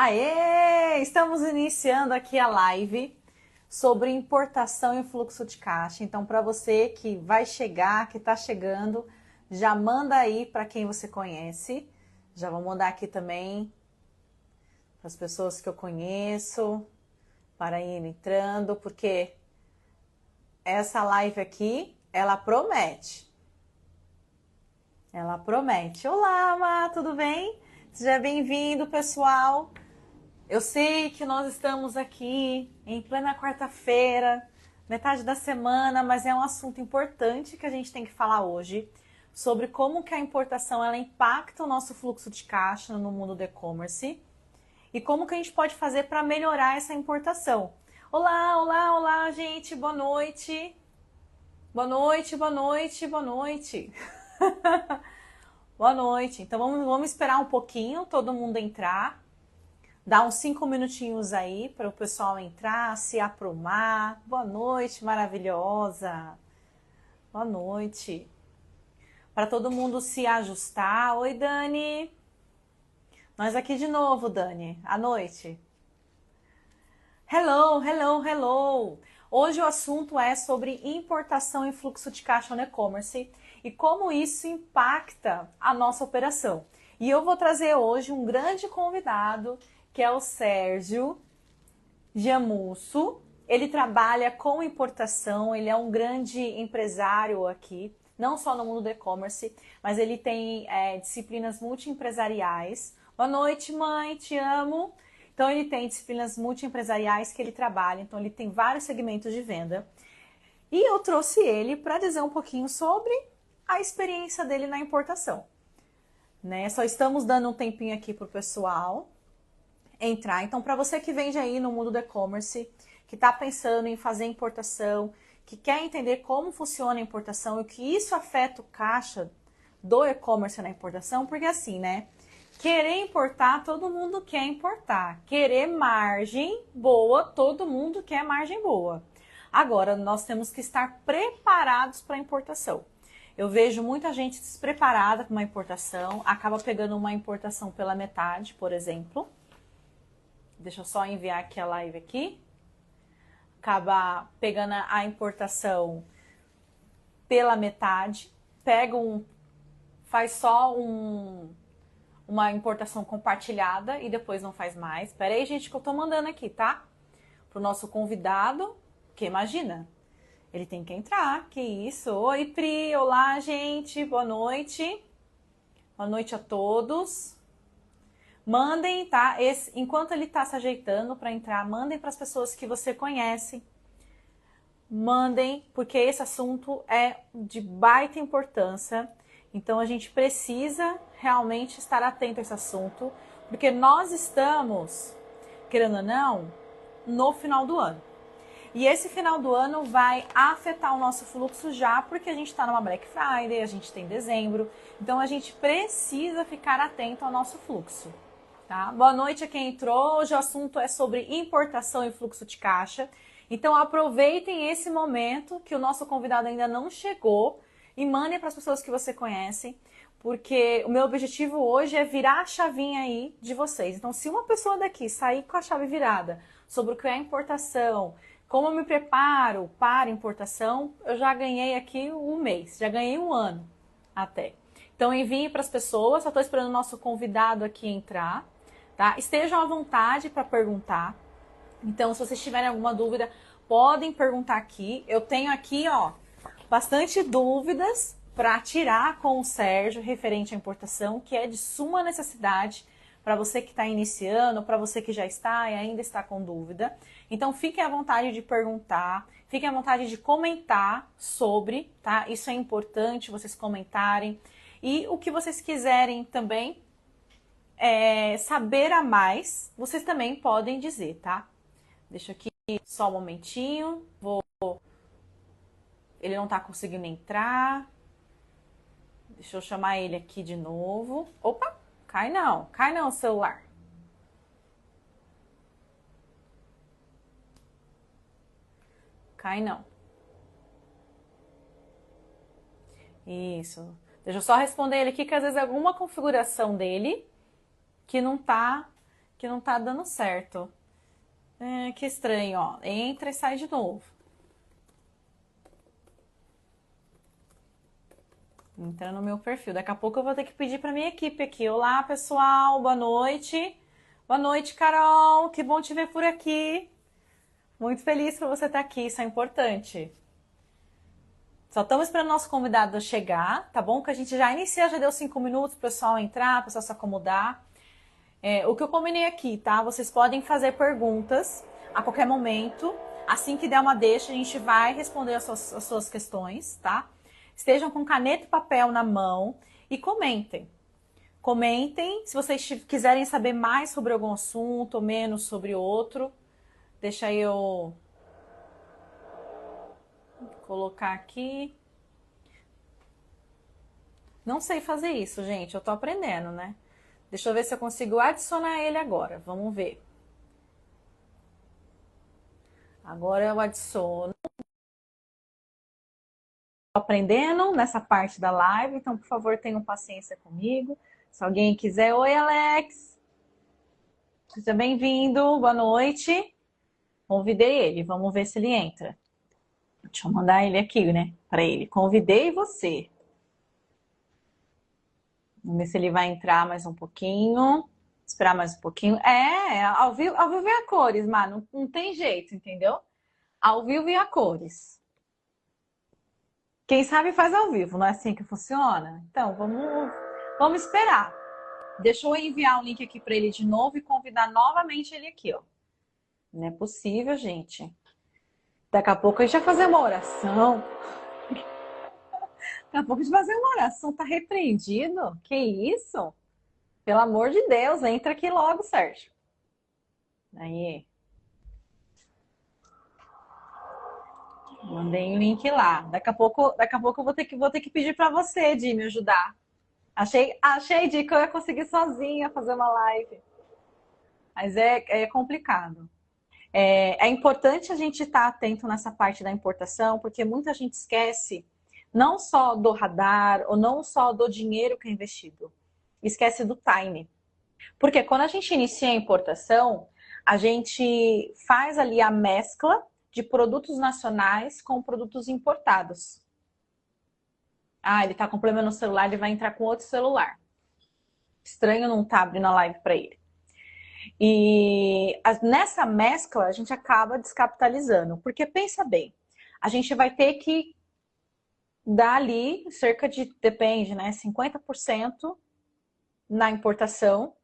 Aê! Estamos iniciando aqui a live sobre importação e fluxo de caixa. Então, para você que vai chegar, que está chegando, já manda aí para quem você conhece. Já vou mandar aqui também para as pessoas que eu conheço, para ir entrando, porque essa live aqui, ela promete. Ela promete. Olá, Má, tudo bem? Seja bem-vindo, pessoal. Eu sei que nós estamos aqui em plena quarta-feira, metade da semana, mas é um assunto importante que a gente tem que falar hoje sobre como que a importação ela impacta o nosso fluxo de caixa no mundo do e-commerce e como que a gente pode fazer para melhorar essa importação. Olá, olá, olá, gente, boa noite. Boa noite, boa noite, boa noite. Boa noite. Então vamos esperar um pouquinho todo mundo entrar. Dá uns 5 minutinhos aí para o pessoal entrar, se aprumar. Boa noite, maravilhosa. Boa noite. Para todo mundo se ajustar. Oi, Dani. Nós aqui de novo, Dani. À noite. Hello, hello, hello. Hoje o assunto é sobre importação e fluxo de caixa no e-commerce e como isso impacta a nossa operação. E eu vou trazer hoje um grande convidado, que é o Sérgio Giamusso. Ele trabalha com importação, ele é um grande empresário aqui, não só no mundo do e-commerce, mas ele tem disciplinas multiempresariais. Boa noite, mãe, te amo. Então ele tem disciplinas multiempresariais que ele trabalha, então ele tem vários segmentos de venda. E eu trouxe ele para dizer um pouquinho sobre a experiência dele na importação. Né? Só estamos dando um tempinho aqui pro pessoal entrar. Então, para você que vende aí no mundo do e-commerce, que está pensando em fazer importação, que quer entender como funciona a importação e o que isso afeta o caixa do e-commerce na importação, porque assim, né? Querer importar, todo mundo quer importar. Querer margem boa, todo mundo quer margem boa. Agora, nós temos que estar preparados para a importação. Eu vejo muita gente despreparada para uma importação, acaba pegando uma importação pela metade, por exemplo. Deixa eu só enviar aqui a live aqui. Acaba pegando a importação pela metade, faz só uma importação compartilhada e depois não faz mais. Espera aí, gente, que eu tô mandando aqui, tá? Pro nosso convidado, que imagina, ele tem que entrar, que isso. Oi, Pri, olá, gente, boa noite. Boa noite a todos. Mandem, tá? Enquanto ele tá se ajeitando para entrar, mandem para as pessoas que você conhece. Mandem, porque esse assunto é de baita importância. Então a gente precisa realmente estar atento a esse assunto, porque nós estamos, querendo ou não, no final do ano. E esse final do ano vai afetar o nosso fluxo já, porque a gente está numa Black Friday, a gente tem dezembro, então a gente precisa ficar atento ao nosso fluxo. Tá? Boa noite a quem entrou. Hoje o assunto é sobre importação e fluxo de caixa. Então aproveitem esse momento que o nosso convidado ainda não chegou e mandem para as pessoas que você conhece, porque o meu objetivo hoje é virar a chavinha aí de vocês. Então se uma pessoa daqui sair com a chave virada sobre o que é importação, como eu me preparo para importação, eu já ganhei aqui um mês, já ganhei um ano até. Então envie para as pessoas, só estou esperando o nosso convidado aqui entrar. Tá? Estejam à vontade para perguntar. Então, se vocês tiverem alguma dúvida, podem perguntar aqui. Eu tenho aqui, ó, bastante dúvidas para tirar com o Sérgio referente à importação, que é de suma necessidade para você que está iniciando, para você que já está e ainda está com dúvida. Então, fiquem à vontade de perguntar, fiquem à vontade de comentar sobre, tá? Isso é importante vocês comentarem. E o que vocês quiserem também saber a mais, vocês também podem dizer, tá? Deixa aqui só um momentinho. Ele não tá conseguindo entrar. Deixa eu chamar ele aqui de novo. Opa, cai não, celular. Cai não. Isso. Deixa eu só responder ele aqui, que às vezes é alguma configuração dele que não tá que não tá dando certo. É, que estranho, ó. Entra e sai de novo. Entra no meu perfil. Daqui a pouco eu vou ter que pedir pra minha equipe aqui. Olá, pessoal. Boa noite. Boa noite, Carol. Que bom te ver por aqui. Muito feliz por você estar aqui. Isso é importante. Só estamos esperando o nosso convidado chegar, tá bom? Que a gente já inicia, já deu 5 minutos pro pessoal entrar, pro pessoal se acomodar. O que eu combinei aqui, tá? Vocês podem fazer perguntas a qualquer momento. Assim que der uma deixa, a gente vai responder as suas questões, tá? Estejam com caneta e papel na mão e comentem. Comentem se vocês quiserem saber mais sobre algum assunto ou menos sobre outro. Deixa eu colocar aqui. Não sei fazer isso, gente. Eu tô aprendendo, né? Deixa eu ver se eu consigo adicionar ele agora. Vamos ver. Agora eu adiciono. Tô aprendendo nessa parte da live, então, por favor, tenham paciência comigo. Se alguém quiser. Oi, Alex. Seja bem-vindo. Boa noite. Convidei ele. Vamos ver se ele entra. Deixa eu mandar ele aqui, né? Para ele. Convidei você. Vamos ver se ele vai entrar mais um pouquinho. Esperar mais um pouquinho. Ao vivo é a cores, mano. Não tem jeito, entendeu? Ao vivo e a cores. Quem sabe faz ao vivo, não é assim que funciona? Então, vamos esperar. Deixa eu enviar o link aqui para ele de novo e convidar novamente ele aqui, ó. Não é possível, gente. Daqui a pouco a gente vai fazer uma oração. Daqui a pouco a gente vai fazer uma oração. Tá repreendido? Que isso? Pelo amor de Deus, entra aqui logo, Sérgio. Aí. Mandei o link lá. Daqui a pouco eu vou ter que pedir para você, de me ajudar. Achei, Di, que eu ia conseguir sozinha fazer uma live. Mas é complicado. É importante a gente estar atento nessa parte da importação, porque muita gente esquece não só do radar ou não só do dinheiro que é investido, esquece do time. Porque quando a gente inicia a importação, a gente faz ali a mescla de produtos nacionais com produtos importados. Ah, ele tá com problema no celular, ele vai entrar com outro celular. Estranho não tá abrindo a live para ele. E nessa mescla a gente acaba descapitalizando, porque pensa bem, a gente vai ter que dar ali cerca de, depende, né, 50% na importação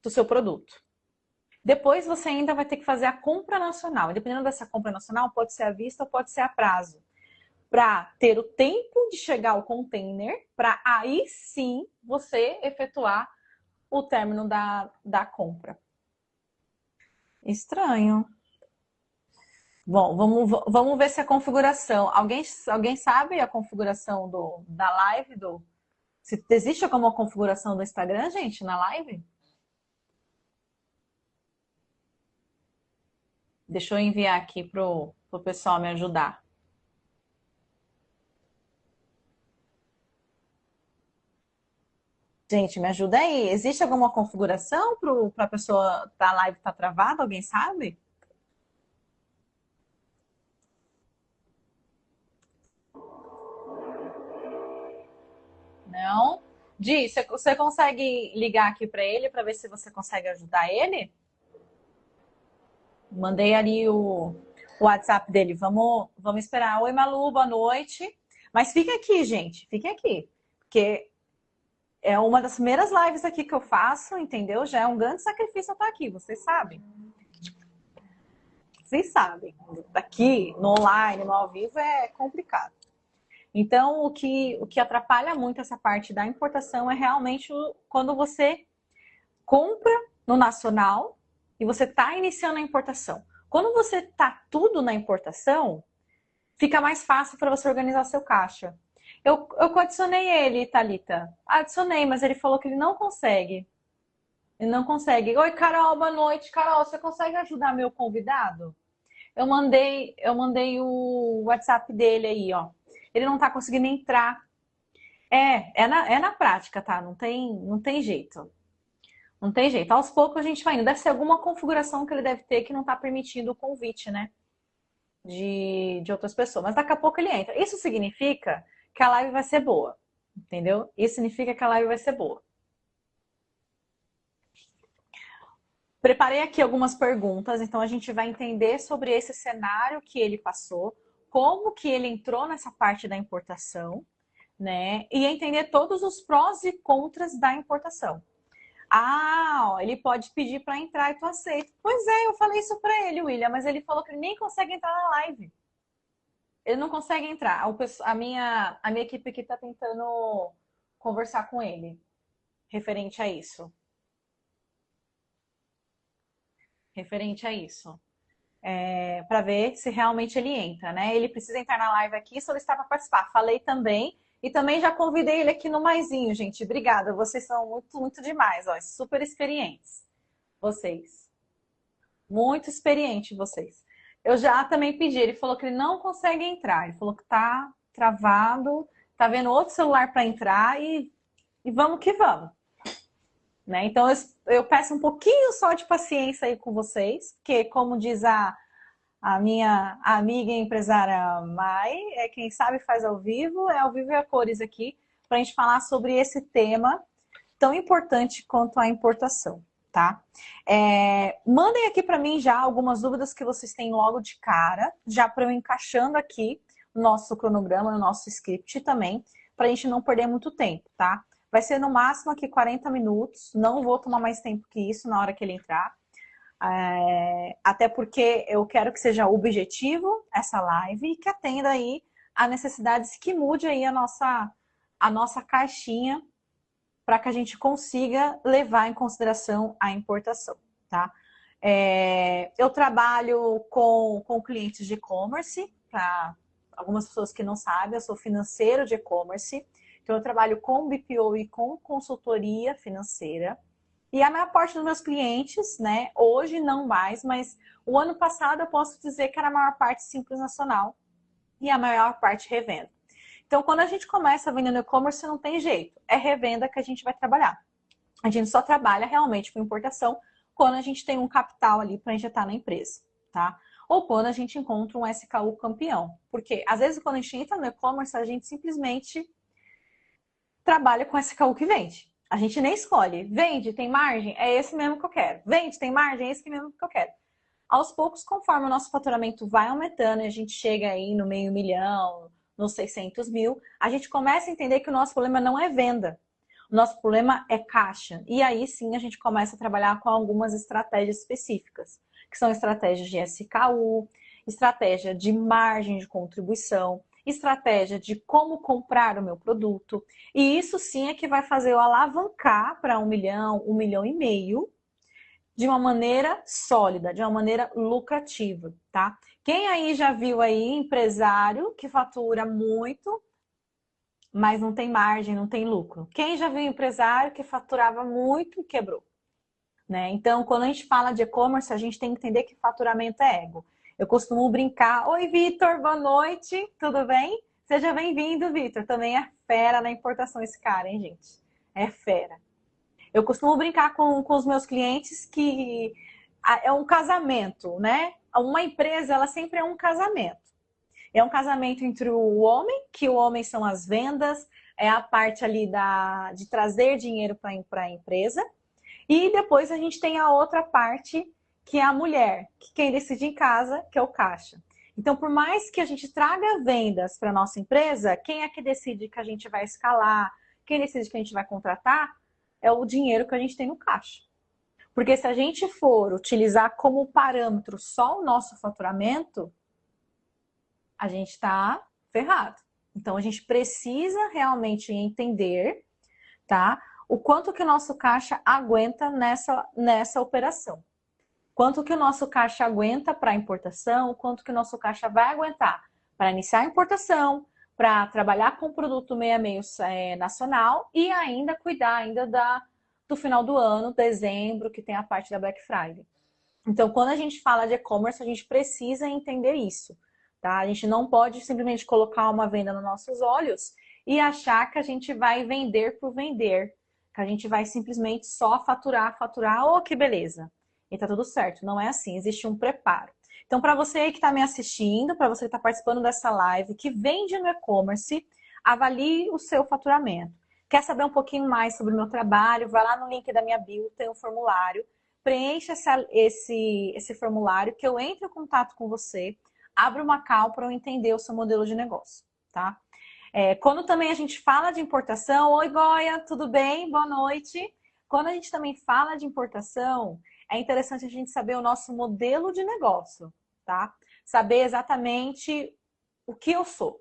do seu produto. Depois você ainda vai ter que fazer a compra nacional. E dependendo dessa compra nacional, pode ser à vista ou pode ser a prazo. Para ter o tempo de chegar ao container, para aí sim você efetuar o término da compra. Estranho. Bom, vamos ver se a configuração. Alguém sabe a configuração da live? Se existe alguma configuração do Instagram, gente, na live? Deixa eu enviar aqui pro pessoal me ajudar. Gente, me ajuda aí. Existe alguma configuração para a pessoa da live estar travada? Alguém sabe? Não? Di, você consegue ligar aqui para ele para ver se você consegue ajudar ele? Mandei ali o WhatsApp dele. Vamos esperar. Oi, Malu, boa noite. Mas fica aqui, gente. Fiquem aqui. Porque é uma das primeiras lives aqui que eu faço, entendeu? Já é um grande sacrifício eu estar aqui, vocês sabem. Vocês sabem. Aqui, no online, no ao vivo, é complicado. Então, o que atrapalha muito essa parte da importação é realmente quando você compra no nacional e você está iniciando a importação. Quando você está tudo na importação, fica mais fácil para você organizar seu caixa. Eu adicionei ele, Thalita. Adicionei, mas ele falou que ele não consegue. Ele não consegue. Oi, Carol, boa noite. Carol, você consegue ajudar meu convidado? Eu mandei o WhatsApp dele aí, ó. Ele não tá conseguindo entrar. É na prática, tá? Não tem jeito. Não tem jeito. Aos poucos a gente vai indo. Deve ser alguma configuração que ele deve ter que não está permitindo o convite, né? De outras pessoas. Mas daqui a pouco ele entra. Isso significa que a live vai ser boa. Entendeu? Isso significa que a live vai ser boa. Preparei aqui algumas perguntas, então a gente vai entender sobre esse cenário que ele passou, como que ele entrou nessa parte da importação, né? E entender todos os prós e contras da importação. Ah, ó, ele pode pedir para entrar e tu aceita. Pois é, eu falei isso para ele, William, mas ele falou que ele nem consegue entrar na live. Ele não consegue entrar. A minha equipe aqui está tentando conversar com ele referente a isso. Referente a isso. Para ver se realmente ele entra, né? Ele precisa entrar na live aqui e solicitar para participar. Falei também. E também já convidei ele aqui no maisinho, gente. Obrigada. Vocês são muito, muito demais. Ó, super experientes. Vocês. Muito experiente vocês. Eu já também pedi. Ele falou que ele não consegue entrar. Ele falou que tá travado. Tá vendo outro celular para entrar e vamos que vamos. Né? Então eu peço um pouquinho só de paciência aí com vocês, porque como diz a minha amiga e empresária Mai, quem sabe faz ao vivo, é ao vivo e a cores aqui, para a gente falar sobre esse tema tão importante quanto a importação, tá? Mandem aqui para mim já algumas dúvidas que vocês têm logo de cara, já para eu encaixando aqui o nosso cronograma, o nosso script também, para a gente não perder muito tempo, tá? Vai ser no máximo aqui 40 minutos, não vou tomar mais tempo que isso na hora que ele entrar. Até porque eu quero que seja objetivo essa live e que atenda aí a necessidades, que mude aí a nossa caixinha para que a gente consiga levar em consideração a importação, tá? Eu trabalho com clientes de e-commerce, para algumas pessoas que não sabem, eu sou financeiro de e-commerce, então eu trabalho com BPO e com consultoria financeira. E a maior parte dos meus clientes, né, hoje não mais, mas o ano passado eu posso dizer que era a maior parte Simples Nacional e a maior parte revenda. Então, quando a gente começa vendendo e-commerce, não tem jeito, é revenda que a gente vai trabalhar. A gente só trabalha realmente com importação quando a gente tem um capital ali para injetar na empresa, tá? Ou quando a gente encontra um SKU campeão. Porque, às vezes, quando a gente entra no e-commerce, a gente simplesmente trabalha com SKU que vende. A gente nem escolhe. Vende, tem margem? É esse mesmo que eu quero. Vende, tem margem? É esse mesmo que eu quero. Aos poucos, conforme o nosso faturamento vai aumentando, a gente chega aí no meio milhão, nos 600 mil, a gente começa a entender que o nosso problema não é venda. O nosso problema é caixa. E aí sim a gente começa a trabalhar com algumas estratégias específicas, que são estratégias de SKU, estratégia de margem de contribuição, estratégia de como comprar o meu produto. E isso sim é que vai fazer eu alavancar para 1 milhão e meio, de uma maneira sólida, de uma maneira lucrativa, tá? Quem aí já viu aí empresário que fatura muito, mas não tem margem, não tem lucro? Quem já viu empresário que faturava muito e quebrou? Né? Então, quando a gente fala de e-commerce, a gente tem que entender que faturamento é ego. Eu costumo brincar. Oi, Vitor, boa noite, tudo bem? Seja bem-vindo, Vitor. Também é fera na importação esse cara, hein, gente? É fera. Eu costumo brincar com os meus clientes que é um casamento, né? Uma empresa, ela sempre é um casamento. É um casamento entre o homem, que o homem são as vendas, é a parte ali de trazer dinheiro para a empresa. E depois a gente tem a outra parte, que é a mulher, que quem decide em casa, que é o caixa. Então, por mais que a gente traga vendas para nossa empresa, quem é que decide que a gente vai escalar, quem decide que a gente vai contratar, é o dinheiro que a gente tem no caixa. Porque se a gente for utilizar como parâmetro só o nosso faturamento, a gente está ferrado. Então, a gente precisa realmente entender, tá? O quanto que o nosso caixa aguenta nessa operação. Quanto que o nosso caixa aguenta para importação, quanto que o nosso caixa vai aguentar para iniciar a importação, para trabalhar com o produto meio a meio nacional e ainda cuidar do final do ano, dezembro, que tem a parte da Black Friday. Então, quando a gente fala de e-commerce, a gente precisa entender isso, tá? A gente não pode simplesmente colocar uma venda nos nossos olhos e achar que a gente vai vender por vender. que a gente vai simplesmente só faturar, faturar, oh, que beleza. E tá tudo certo. Não é assim, existe um preparo. Então, para você aí que está me assistindo, para você que está participando dessa live, que vende no e-commerce, avalie o seu faturamento. Quer saber um pouquinho mais sobre o meu trabalho? Vai lá no link da minha bio, tem um formulário. Preencha esse formulário que eu entro em contato com você, abro uma call para eu entender o seu modelo de negócio, tá? Quando também a gente fala de importação, oi Goia, tudo bem? Boa noite. Quando a gente também fala de importação, é interessante a gente saber o nosso modelo de negócio, tá? Saber exatamente o que eu sou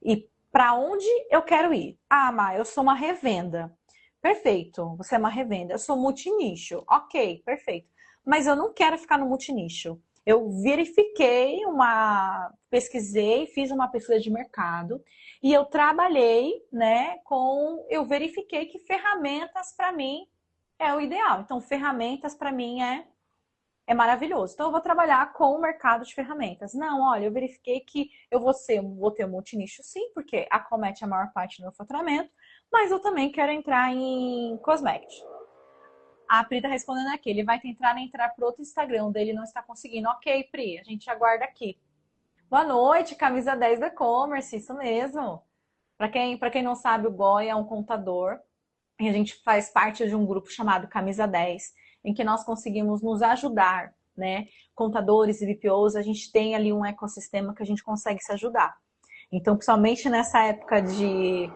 e para onde eu quero ir. Ah, Má, eu sou uma revenda. Perfeito, você é uma revenda. Eu sou multinicho. Ok, perfeito. Mas eu não quero ficar no multinicho. Eu pesquisei, fiz uma pesquisa de mercado e eu trabalhei, né, eu verifiquei que ferramentas para mim é o ideal. Então, ferramentas para mim é maravilhoso. Então, eu vou trabalhar com o mercado de ferramentas. Não, olha, eu verifiquei que eu vou ter um multinicho sim, porque acomete a maior parte do meu faturamento, mas eu também quero entrar em cosméticos. A Pri tá respondendo aqui, ele vai tentar entrar para outro Instagram, dele não está conseguindo. Ok, Pri, a gente aguarda aqui. Boa noite, camisa 10 do e-commerce, isso mesmo. Para quem não sabe, o Goya é um contador e a gente faz parte de um grupo chamado Camisa 10, em que nós conseguimos nos ajudar, né? Contadores e BPOs, a gente tem ali um ecossistema que a gente consegue se ajudar. Então, principalmente nessa época de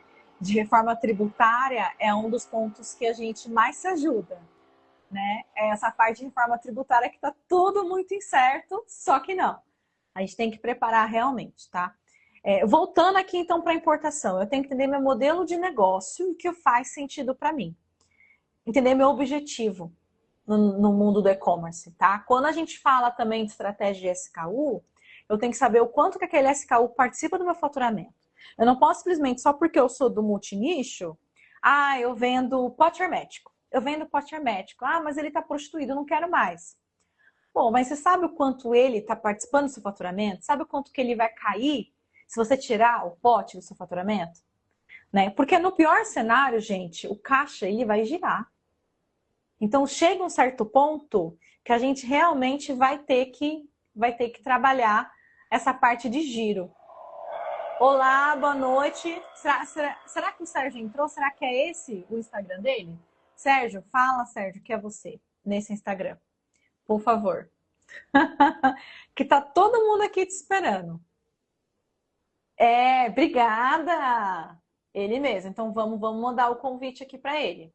reforma tributária, é um dos pontos que a gente mais se ajuda, né? É essa parte de reforma tributária que está tudo muito incerto, só que não. A gente tem que preparar realmente, tá? Voltando aqui então para a importação, eu tenho que entender meu modelo de negócio e o que faz sentido para mim. Entender meu objetivo no mundo do e-commerce, tá? Quando a gente fala também de estratégia de SKU, eu tenho que saber o quanto que aquele SKU participa do meu faturamento. Eu não posso simplesmente, só porque eu sou do multinicho, eu vendo pote hermético. Eu vendo pote hermético. Ah, mas ele está prostituído, eu não quero mais. Bom, mas você sabe o quanto ele está participando do seu faturamento? Sabe o quanto que ele vai cair se você tirar o pote do seu faturamento? Né? Porque no pior cenário, gente, o caixa ele vai girar. Então chega um certo ponto que a gente realmente vai ter que trabalhar essa parte de giro. Olá, boa noite. Será que o Sérgio entrou? Será que é esse o Instagram dele? Sérgio, fala, Sérgio, que é você nesse Instagram. Por favor. Que tá todo mundo aqui te esperando. Obrigada. Ele mesmo. Então vamos mandar o convite aqui para ele.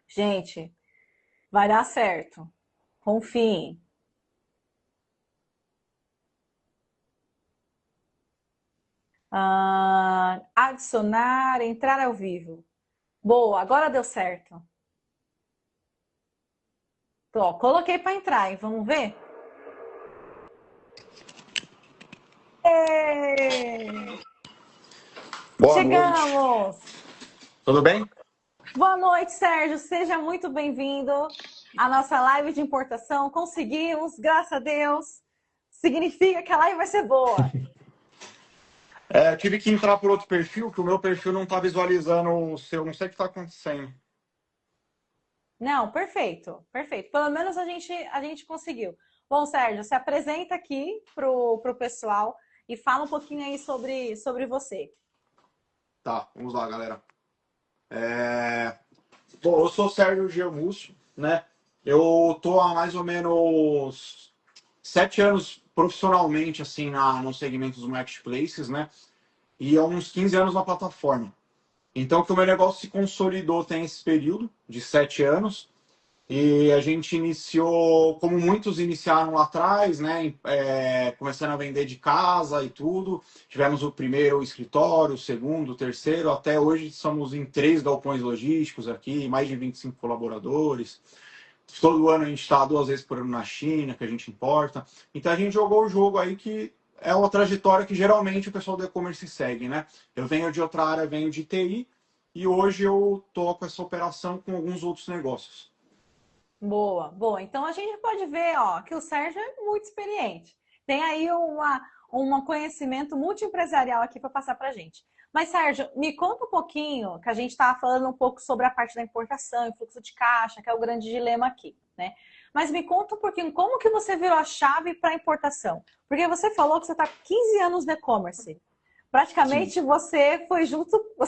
Gente, vai dar certo. Confiem. Adicionar, entrar ao vivo. Boa, agora deu certo. Coloquei para entrar, hein? Vamos ver? Boa Chegamos! noite. Tudo bem? Boa noite, Sérgio. Seja muito bem-vindo à nossa live de importação. Conseguimos, graças a Deus. Significa que a live vai ser boa. Eu tive que entrar por outro perfil, que o meu perfil não está visualizando o seu. Não sei o que está acontecendo. Não, perfeito, perfeito. Pelo menos a gente conseguiu. Bom, Sérgio, se apresenta aqui pro pessoal e fala um pouquinho aí sobre você. Tá, vamos lá, galera. Bom, eu sou o Sérgio Germúcio, né? Eu tô há mais ou menos 7 anos profissionalmente, assim, no segmento dos marketplaces, né? E há uns 15 anos na plataforma. Então, que o meu negócio se consolidou tem esse período de 7 anos. E a gente iniciou, como muitos iniciaram lá atrás, né? Começando a vender de casa e tudo. Tivemos o primeiro escritório, o segundo, o terceiro. Até hoje somos em 3 galpões logísticos aqui, mais de 25 colaboradores. Todo ano a gente está 2 vezes por ano na China, que a gente importa. Então a gente jogou o jogo aí que é uma trajetória que geralmente o pessoal do e-commerce segue, né? Eu venho de outra área, venho de TI. E hoje eu toco essa operação com alguns outros negócios. Boa, boa. Então a gente pode ver, ó, que o Sérgio é muito experiente. Tem aí um conhecimento multiempresarial aqui para passar para a gente. Mas, Sérgio, me conta um pouquinho, que a gente estava falando um pouco sobre a parte da importação e fluxo de caixa, que é o grande dilema aqui, né? Mas me conta um pouquinho, como que você virou a chave para a importação? Porque você falou que você está 15 anos no e-commerce. Sim, Praticamente você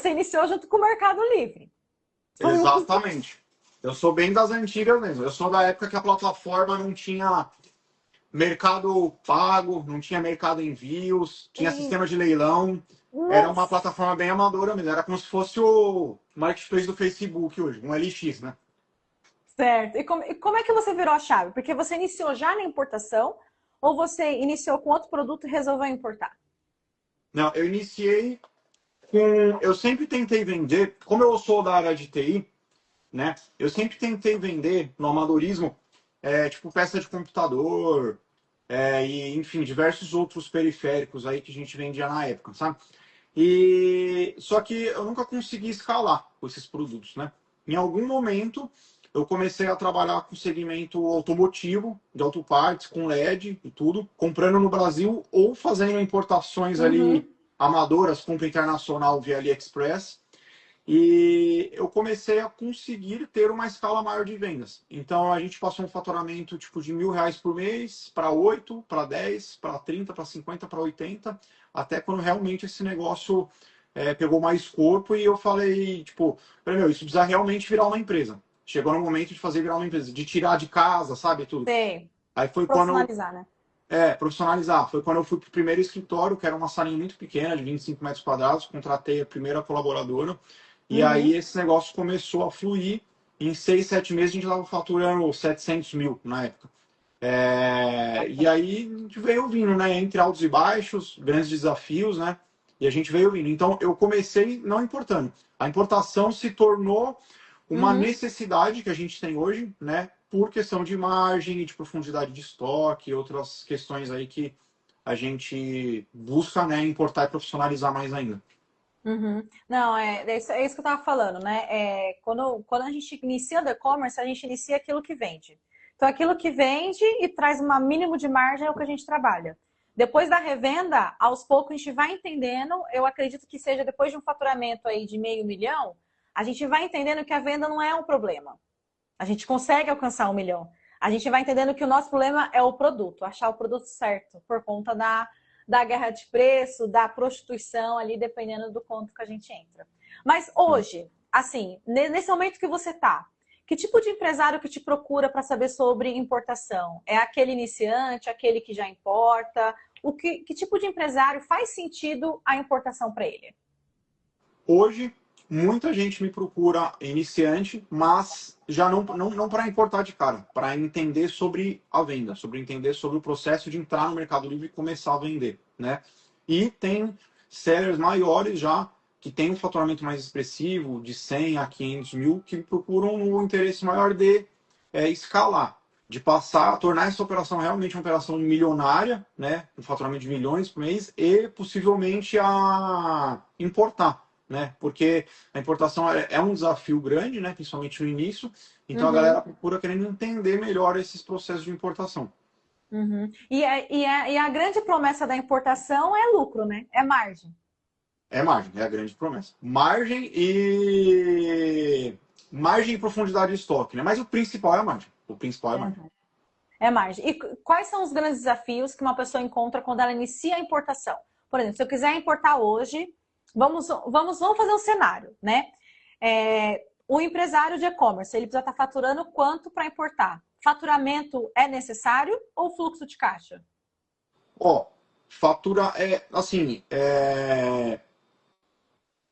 iniciou junto com o Mercado Livre. Foi um... exatamente. Eu sou bem das antigas mesmo. Eu sou da época que a plataforma não tinha mercado pago, não tinha mercado envios, tinha sistema de leilão. Era uma Nossa, plataforma bem amadora mesmo. Era como se fosse o marketplace do Facebook hoje, um LX, né? certo. E como é que você virou a chave? Porque você iniciou já na importação ou você iniciou com outro produto e resolveu importar? Não, eu iniciei com. Eu sempre tentei vender, como eu sou da área de TI, né? Eu sempre tentei vender no amadorismo, tipo peça de computador, e enfim, diversos outros periféricos aí que a gente vendia na época, sabe? E só que eu nunca consegui escalar com esses produtos, né? Em algum momento eu comecei a trabalhar com segmento automotivo, de autopartes, com LED e tudo, comprando no Brasil ou fazendo importações ali Uhum, amadoras, compra internacional via AliExpress. E eu comecei a conseguir ter uma escala maior de vendas. Então a gente passou um faturamento tipo de R$ 1.000 por mês para 8, para 10, para 30, para 50, para 80, até quando realmente esse negócio pegou mais corpo e eu falei, tipo, meu, isso precisa realmente virar uma empresa. Chegou no momento de fazer virar uma empresa, de tirar de casa, sabe, tudo. sei. Aí foi quando, Profissionalizar, né? profissionalizar, foi quando eu fui para o primeiro escritório, que era uma salinha muito pequena, de 25 metros quadrados, contratei a primeira colaboradora, e aí Uhum. esse negócio começou a fluir. Em 6, 7 meses a gente estava faturando 700 mil na época. E Bacana. aí a gente veio vindo, né? Entre altos e baixos, grandes desafios, né? E a gente veio vindo. Então eu comecei não importando. A importação se tornou uma Uhum. necessidade que a gente tem hoje, né? Por questão de margem, de profundidade de estoque e outras questões aí que a gente busca, né? Importar e profissionalizar mais ainda. Uhum. Não, é isso que eu estava falando, né? Quando a gente inicia o e-commerce, a gente inicia aquilo que vende. Então, aquilo que vende e traz um mínimo de margem é o que a gente trabalha. Depois da revenda, aos poucos a gente vai entendendo, eu acredito que seja depois de um faturamento aí de 500 mil, a gente vai entendendo que a venda não é um problema. A gente consegue alcançar 1 milhão. A gente vai entendendo que o nosso problema é o produto, achar o produto certo, por conta da guerra de preço, da prostituição ali, dependendo do ponto que a gente entra. Mas hoje, assim, nesse momento que você está, que tipo de empresário que te procura para saber sobre importação? É aquele iniciante, aquele que já importa? Que tipo de empresário faz sentido a importação para ele? Hoje, muita gente me procura iniciante, mas já não para importar de cara, para entender sobre a venda, sobre entender sobre o processo de entrar no Mercado Livre e começar a vender, né? E tem sellers maiores já, que tem um faturamento mais expressivo, de 100 a 500 mil, que procuram o interesse maior de escalar, de passar a tornar essa operação realmente uma operação milionária, né? Um faturamento de milhões por mês e possivelmente a importar, né? Porque a importação é um desafio grande, né? Principalmente no início. Então a galera Uhum, procura querendo entender melhor esses processos de importação. uhum. E a grande promessa da importação é lucro, né? É margem. É margem, é a grande promessa. Margem e profundidade de estoque, né? Mas o principal é a margem. O principal é a margem. É margem. E quais são os grandes desafios que uma pessoa encontra quando ela inicia a importação? Por exemplo, se eu quiser importar hoje, vamos fazer um cenário, né? O empresário de e-commerce, ele precisa estar faturando quanto para importar? Faturamento é necessário ou fluxo de caixa? Ó, fatura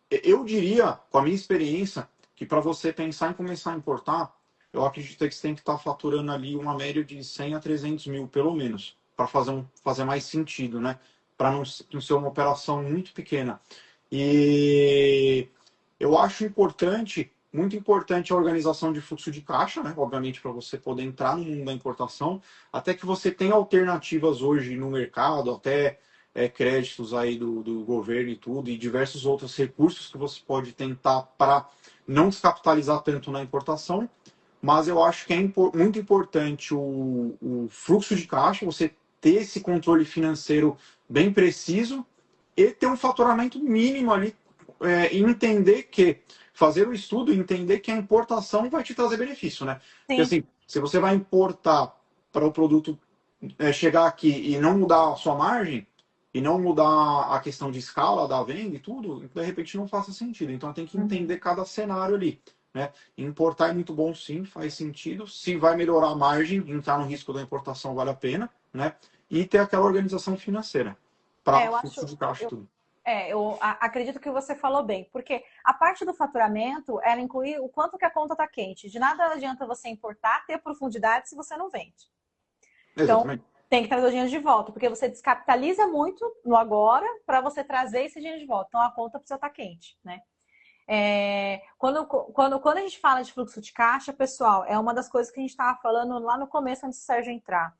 eu diria, com a minha experiência, que para você pensar em começar a importar, eu acredito que você tem que estar faturando ali uma média de 100 a 300 mil, pelo menos, para fazer mais sentido, né? Para não ser uma operação muito pequena. E eu acho importante, muito importante a organização de fluxo de caixa, né? Obviamente, para você poder entrar no mundo da importação, até que você tenha alternativas hoje no mercado, até créditos aí do governo e tudo, e diversos outros recursos que você pode tentar para não descapitalizar tanto na importação. Mas eu acho que é muito importante o fluxo de caixa, você ter esse controle financeiro bem preciso e ter um faturamento mínimo ali entender que, fazer o estudo e entender que a importação vai te trazer benefício, né? Porque Sim. assim, se você vai importar para o produto chegar aqui e não mudar a sua margem, e não mudar a questão de escala da venda e tudo, de repente não faça sentido. Então tem que Uhum. entender cada cenário ali. Né? Importar é muito bom, sim, faz sentido. Se vai melhorar a margem, entrar no risco da importação vale a pena, né? E ter aquela organização financeira para Eu fluxo acho, de caixa e tudo. acredito que você falou bem, porque a parte do faturamento, ela inclui o quanto que a conta está quente. De nada adianta você importar, ter profundidade se você não vende. Então, Exatamente. tem que trazer o dinheiro de volta, porque você descapitaliza muito no agora para você trazer esse dinheiro de volta. Então, a conta precisa estar quente, né? Quando a gente fala de fluxo de caixa, pessoal, é uma das coisas que a gente estava falando lá no começo, antes do Sérgio entrar.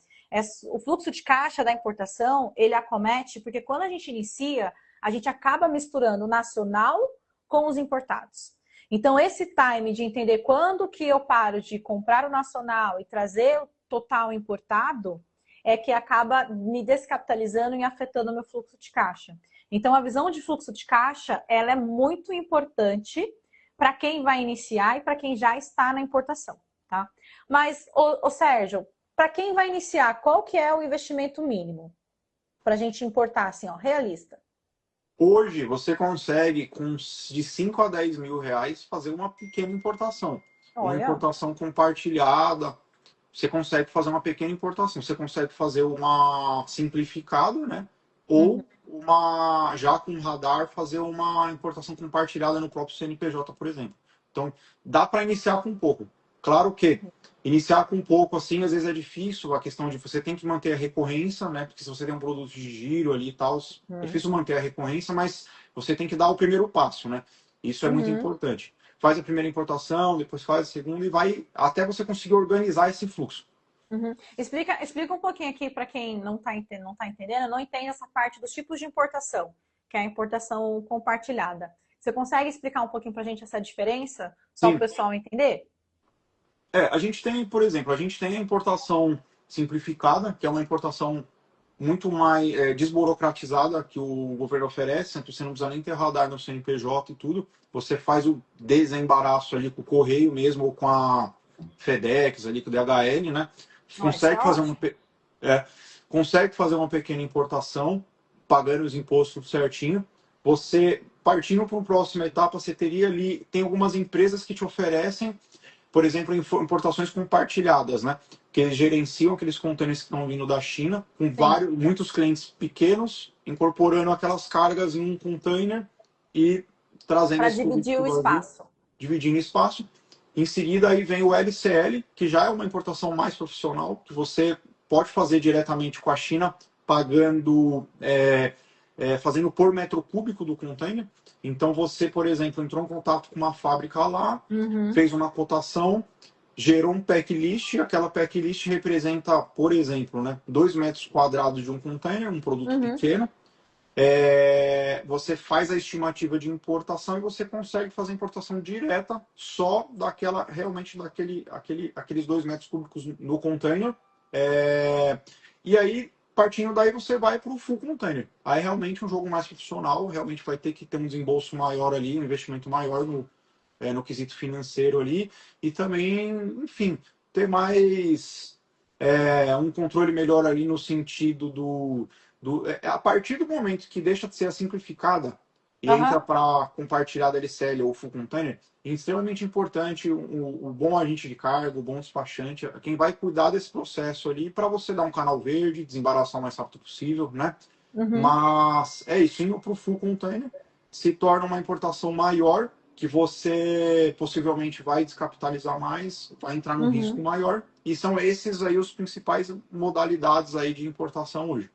O fluxo de caixa da importação, ele acomete, porque quando a gente inicia, a gente acaba misturando o nacional com os importados. Então, esse time de entender quando que eu paro de comprar o nacional e trazer o total importado, é que acaba me descapitalizando e afetando o meu fluxo de caixa. Então, a visão de fluxo de caixa, ela é muito importante para quem vai iniciar e para quem já está na importação, tá? Mas, Sérgio, para quem vai iniciar, qual que é o investimento mínimo para a gente importar, assim, ó, realista? Hoje você consegue, com de 5 a 10 mil reais, fazer uma pequena importação. Uma Olha, importação compartilhada. Você consegue fazer uma pequena importação. Você consegue fazer uma simplificada, né? uhum, Ou uma, já com radar, fazer uma importação compartilhada no próprio CNPJ, por exemplo. Então, dá para iniciar com pouco. Claro que iniciar com pouco, assim, às vezes é difícil, a questão de você tem que manter a recorrência, né? Porque se você tem um produto de giro ali e tal, é difícil manter a recorrência, mas você tem que dar o primeiro passo, né? Isso é muito uhum, importante. Faz a primeira importação, depois faz a segunda e vai até você conseguir organizar esse fluxo. uhum. Explica um pouquinho aqui para quem não tá entendendo, não entende essa parte dos tipos de importação, que é a importação compartilhada. Você consegue explicar um pouquinho para a gente essa diferença, só para o Sim, pessoal entender? a gente tem, por exemplo, a gente tem a importação simplificada, que é uma importação muito mais desburocratizada que o governo oferece, então você não precisa nem ter radar no CNPJ e tudo, você faz o desembaraço ali com o correio mesmo, ou com a FedEx ali, com o DHL, né? Não, isso é Consegue fazer ótimo. é, consegue fazer uma pequena importação, pagando os impostos certinho. Você, partindo para uma próxima etapa, você teria ali, tem algumas empresas que te oferecem, por exemplo, importações compartilhadas, né? Que eles gerenciam aqueles contêineres que estão vindo da China, com Sim, muitos clientes pequenos, incorporando aquelas cargas em um container e trazendo para esse produto dividir para o o Brasil, espaço. dividindo espaço. Em seguida, aí vem o LCL, que já é uma importação mais profissional, que você pode fazer diretamente com a China, pagando, fazendo por metro cúbico do container. Então, você, por exemplo, entrou em contato com uma fábrica lá, Uhum, fez uma cotação, gerou um packlist, aquela packlist representa, por exemplo, né, 2 metros quadrados de um container, um produto uhum, pequeno. Você faz a estimativa de importação e você consegue fazer a importação direta só daquela, realmente aqueles 2 metros cúbicos no container. E aí, partindo daí, você vai para o full container. Aí realmente um jogo mais profissional, realmente vai ter que ter um desembolso maior ali, um investimento maior no quesito financeiro ali, e também, enfim, ter mais um controle melhor ali no sentido a partir do momento que deixa de ser a simplificada e entra aham, para compartilhada LCL ou full container, é extremamente importante o bom agente de carga, o bom despachante, quem vai cuidar desse processo ali para você dar um canal verde, desembaraçar o mais rápido possível, né? uhum, Mas é isso, indo para o full container, se torna uma importação maior, que você possivelmente vai descapitalizar mais, vai entrar num risco uhum. maior, e são esses aí os principais modalidades aí de importação hoje.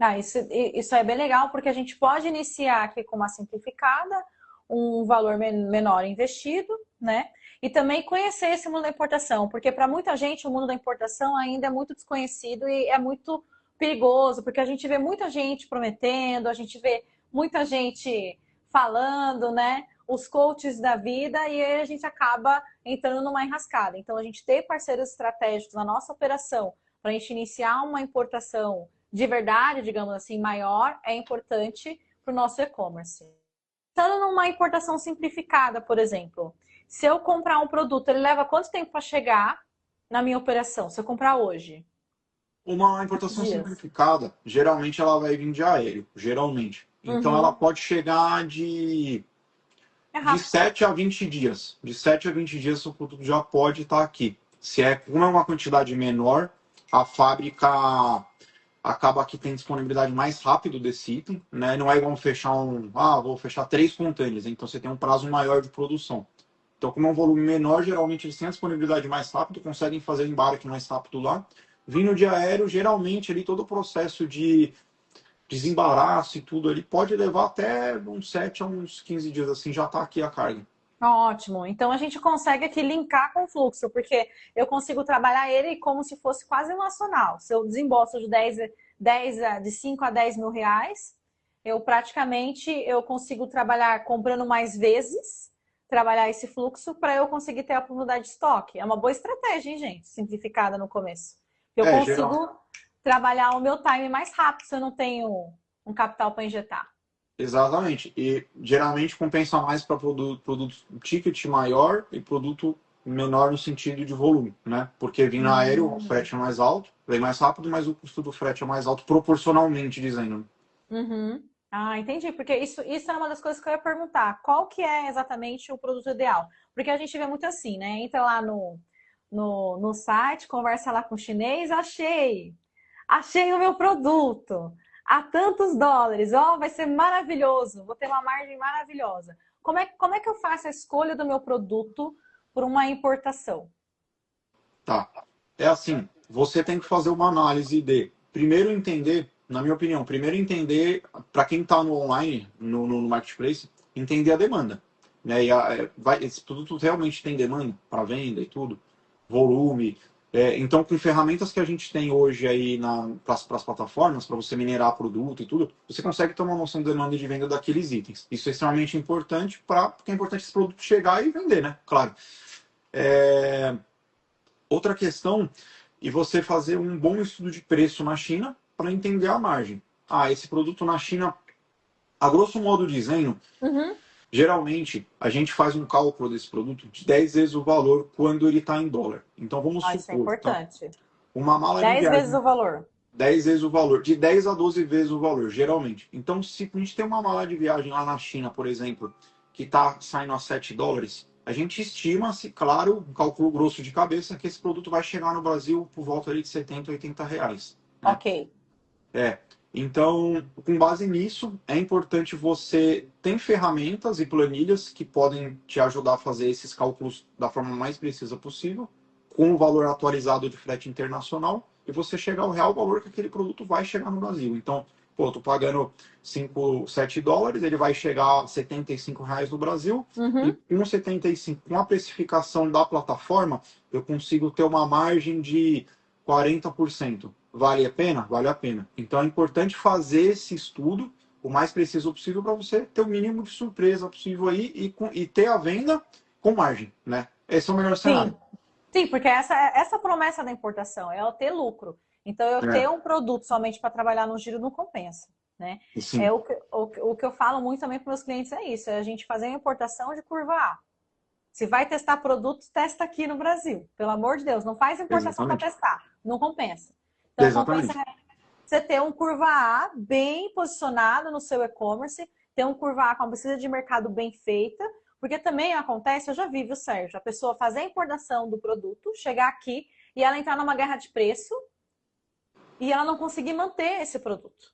Ah, isso é bem legal, porque a gente pode iniciar aqui com uma simplificada, um valor menor investido, né? E também conhecer esse mundo da importação, porque para muita gente o mundo da importação ainda é muito desconhecido e é muito perigoso, porque a gente vê muita gente prometendo, a gente vê muita gente falando, né? Os coaches da vida, e aí a gente acaba entrando numa enrascada. Então, a gente ter parceiros estratégicos na nossa operação para a gente iniciar uma importação de verdade, digamos assim, maior, é importante para o nosso e-commerce. Estando numa importação simplificada, por exemplo, se eu comprar um produto, ele leva quanto tempo para chegar na minha operação? Se eu comprar hoje? Uma Quantos importação dias? simplificada, geralmente ela vai vir de aéreo, geralmente. Então ela Uhum. pode chegar É de rápido. 7 a 20 dias. De 7 a 20 dias o produto já pode estar aqui. Se é, como é uma quantidade menor, a fábrica acaba que tem disponibilidade mais rápido desse item, né? Não é igual fechar vou fechar 3 contêineres, então você tem um prazo maior de produção. Então, como é um volume menor, geralmente eles têm a disponibilidade mais rápido, conseguem fazer embarque mais rápido lá. Vindo de aéreo, geralmente ali todo o processo de desembaraço e tudo ali pode levar até uns 7 a uns 15 dias, assim, já está aqui a carga. Ótimo. Então a gente consegue aqui linkar com o fluxo, porque eu consigo trabalhar ele como se fosse quase um nacional. Se eu desembolso de 5 a 10 mil reais, eu consigo trabalhar comprando mais vezes, trabalhar esse fluxo para eu conseguir ter a oportunidade de estoque. É uma boa estratégia, hein, gente? Simplificada no começo. Eu É, geral, consigo trabalhar o meu time mais rápido se eu não tenho um capital para injetar. exatamente. E geralmente compensa mais para produto ticket maior e produto menor no sentido de volume, né? Porque vindo aéreo, o frete é mais alto, vem mais rápido, mas o custo do frete é mais alto proporcionalmente, dizendo. Uhum. Ah, entendi. Porque isso era uma das coisas que eu ia perguntar. Qual que é exatamente o produto ideal? Porque a gente vê muito assim, né? Entra lá no site, conversa lá com o chinês, achei o meu produto a tantos dólares. Ó, vai ser maravilhoso, vou ter uma margem maravilhosa. Como é que eu faço a escolha do meu produto por uma importação? Tá. É assim, você tem que fazer uma análise de, primeiro entender, na minha opinião, primeiro entender, para quem está no online, no marketplace, entender a demanda. Né? Esse produto realmente tem demanda para venda e tudo, volume. Então, com ferramentas que a gente tem hoje aí para as plataformas, para você minerar produto e tudo, você consegue ter uma noção de demanda e de venda daqueles itens. Isso é extremamente importante porque é importante esse produto chegar e vender, né? Claro. Outra questão, e você fazer um bom estudo de preço na China para entender a margem. Ah, esse produto na China, a grosso modo dizendo, Uhum. geralmente a gente faz um cálculo desse produto de 10 vezes o valor quando ele está em dólar. Então vamos Ah, isso é supor, tá? importante. Uma mala de 10 vezes viagem, o valor. 10 vezes o valor, de 10 a 12 vezes o valor, geralmente. Então, se a gente tem uma mala de viagem lá na China, por exemplo, que está saindo a 7 dólares, a gente estima-se, claro, um cálculo grosso de cabeça, que esse produto vai chegar no Brasil por volta ali de 70, 80 reais. Né? Ok. É. Então, com base nisso, é importante você ter ferramentas e planilhas que podem te ajudar a fazer esses cálculos da forma mais precisa possível, com o valor atualizado de frete internacional, e você chegar ao real valor que aquele produto vai chegar no Brasil. Então, pô, tô pagando 5, 7 dólares, ele vai chegar a 75 reais no Brasil, e Uhum. com 75, com a precificação da plataforma, eu consigo ter uma margem de 40%. Vale a pena? Vale a pena. Então é importante fazer esse estudo o mais preciso possível para você ter o mínimo de surpresa possível aí e ter a venda com margem, né? Esse é o melhor cenário. Sim. Sim, porque essa promessa da importação é eu ter lucro. Então, eu ter É, um produto somente para trabalhar no giro não compensa, né? sim, O que eu falo muito também para meus clientes é isso, é a gente fazer uma importação de curva A. Se vai testar produto, testa aqui no Brasil. Pelo amor de Deus, não faz importação para exatamente. testar. Não compensa. Então, compensa Exatamente. você ter um curva A bem posicionado no seu e-commerce, ter um curva A com uma pesquisa de mercado bem feita, porque também acontece, eu já vi, viu, Sérgio, a pessoa fazer a importação do produto, chegar aqui e ela entrar numa guerra de preço e ela não conseguir manter esse produto.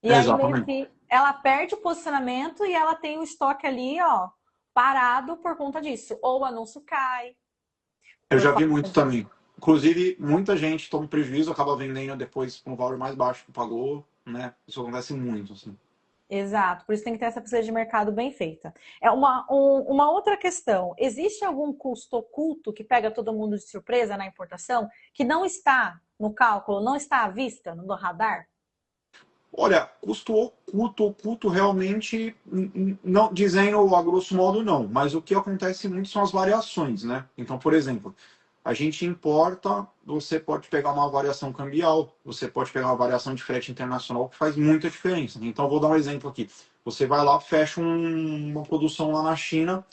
E aí meio Exatamente. que ela perde o posicionamento e ela tem o estoque ali, ó, parado por conta disso. Ou o anúncio cai Eu por já vi falta muito de. também. Inclusive, muita gente toma prejuízo, acaba vendendo depois com um valor mais baixo que pagou, né? Isso acontece muito, assim. Exato, por isso tem que ter essa pesquisa de mercado bem feita. É uma outra questão. Existe algum custo oculto que pega todo mundo de surpresa na importação, que não está no cálculo, não está à vista no radar? Olha, custo oculto realmente, não dizendo a grosso modo não, mas o que acontece muito são as variações, né? Então, por exemplo, a gente importa, você pode pegar uma variação cambial, você pode pegar uma variação de frete internacional que faz muita diferença. Então, vou dar um exemplo aqui. Você vai lá, fecha uma produção lá na China.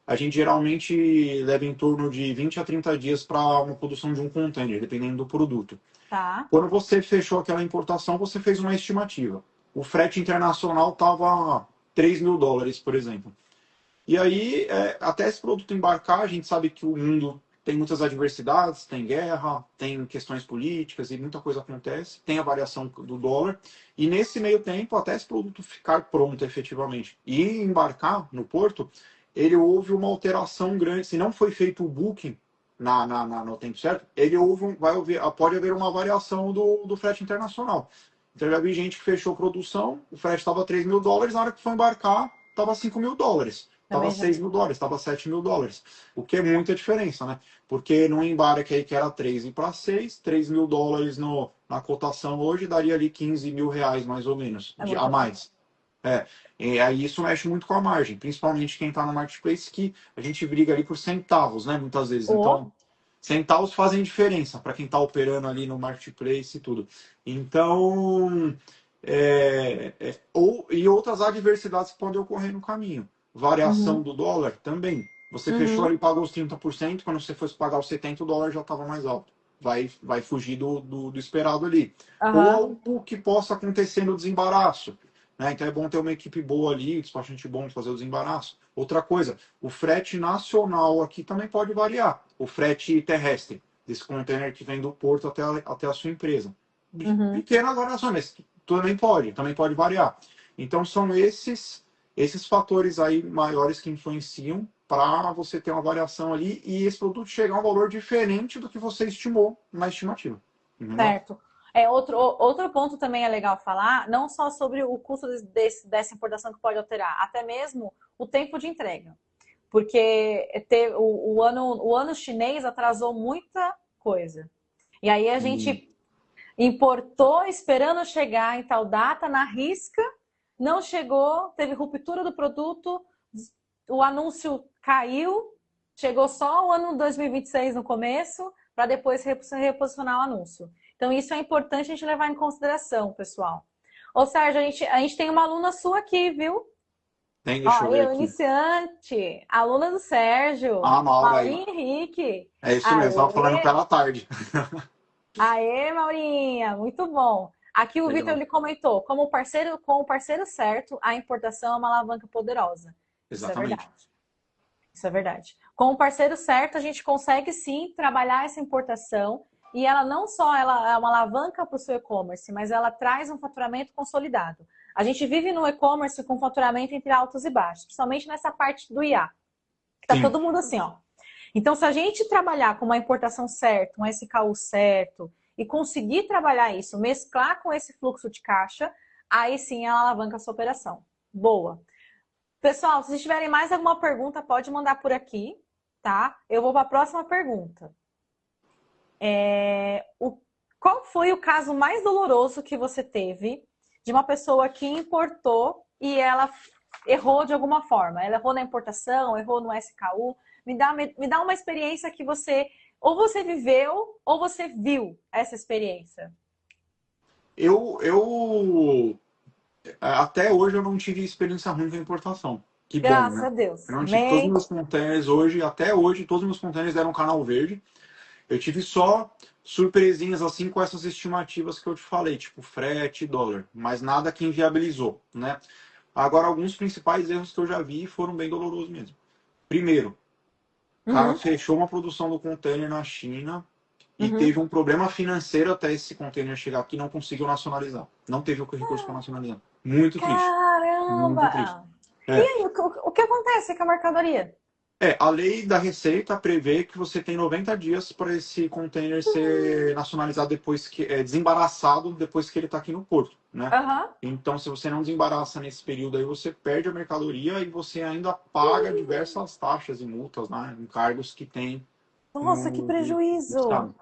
A gente geralmente leva em torno de 20 a 30 dias para uma produção de um container, dependendo do produto. Tá. Quando você fechou aquela importação, você fez uma estimativa. O frete internacional estava US$ 3.000, por exemplo. E aí, até esse produto embarcar, a gente sabe que o mundo tem muitas adversidades, tem guerra, tem questões políticas e muita coisa acontece, tem a variação do dólar. E nesse meio tempo, até esse produto ficar pronto efetivamente e embarcar no porto, ele houve uma alteração grande. Se não foi feito o booking no tempo certo, ele pode haver uma variação do frete internacional. Então, eu já vi gente que fechou produção, o frete estava US$ 3.000, na hora que foi embarcar, estava US$ 5.000. Estava Também já. US$ 6.000, estava US$ 7.000. O que é muita diferença, né? Porque no embarque aí que era 3 e para 6, US$ 3.000 na cotação hoje daria ali R$ 15.000 mais ou menos, É a muita coisa. mais. E aí isso mexe muito com a margem, principalmente quem está no marketplace, que a gente briga ali por centavos, né? Muitas vezes. Ou, Então, centavos fazem diferença para quem está operando ali no marketplace e tudo. Então, e outras adversidades que podem ocorrer no caminho. Variação uhum, do dólar também. Você fechou uhum, ali e pagou os 30%, quando você fosse pagar os 70%, o dólar já estava mais alto. Vai fugir do esperado ali. Ou aham, algo que possa acontecer no desembaraço. Né? Então é bom ter uma equipe boa ali, despachante bom de fazer o desembaraço. Outra coisa, o frete nacional aqui também pode variar. O frete terrestre, desse container que vem do porto até a sua empresa. uhum. Pequenas variações, mas também pode variar. Então são esses fatores aí maiores que influenciam para você ter uma variação ali e esse produto chegar a um valor diferente do que você estimou na estimativa. Entendeu? Certo. Outro ponto também é legal falar, não só sobre o custo dessa importação que pode alterar, até mesmo o tempo de entrega. Porque o ano chinês atrasou muita coisa. E aí a E, gente importou esperando chegar em tal data, na risca, não chegou, teve ruptura do produto, o anúncio caiu, chegou só o ano 2026 no começo, para depois reposicionar o anúncio. Então, isso é importante a gente levar em consideração, pessoal. Ô, Sérgio, a gente tem uma aluna sua aqui, viu? deixa Ó, eu ver eu, aqui. iniciante, aluna do Sérgio, Ah, Maura aí. Maurinho Henrique. É isso mesmo, estava falando com Aê, ela à tarde. aê, Maurinha, muito bom. Aqui o Vitor Legal. ele comentou, com o parceiro certo, a importação é uma alavanca poderosa. Isso é Exatamente. verdade. Isso é verdade. Com o parceiro certo, a gente consegue sim trabalhar essa importação e ela não só ela é uma alavanca para o seu e-commerce, mas ela traz um faturamento consolidado. A gente vive no e-commerce com faturamento entre altos e baixos, principalmente nessa parte do IA, que tá Sim. todo mundo assim, ó. Então, se a gente trabalhar com uma importação certa, um SKU certo, e conseguir trabalhar isso, mesclar com esse fluxo de caixa, aí sim ela alavanca a sua operação. Boa. Pessoal, se vocês tiverem mais alguma pergunta, pode mandar por aqui, tá? Eu vou para a próxima pergunta. Qual foi o caso mais doloroso que você teve de uma pessoa que importou e ela errou de alguma forma? Ela errou na importação, errou no SKU. Me dá uma experiência que ou você viveu ou você viu essa experiência. Eu até hoje eu não tive experiência ruim com importação. Que bom, Graças né? a Deus. Eu não tive todos os Amém. meus containers hoje, até hoje, todos os meus containers deram canal verde. Eu tive só surpresinhas assim com essas estimativas que eu te falei, tipo frete, dólar, mas nada que inviabilizou, né? Agora, alguns principais erros que eu já vi foram bem dolorosos mesmo. Primeiro, o cara Uhum, fechou uma produção do container na China e uhum. teve um problema financeiro até esse container chegar aqui e não conseguiu nacionalizar. Não teve o recurso para nacionalizar. Muito triste. Muito triste. Caramba! E É, aí, o que acontece com a mercadoria? a lei da Receita prevê que você tem 90 dias para esse container ser nacionalizado depois que desembaraçado depois que ele está aqui no porto, né? Aham. Então, se você não desembaraça nesse período aí, você perde a mercadoria e você ainda paga diversas taxas e multas, né? Encargos que tem Nossa, que no prejuízo! estado.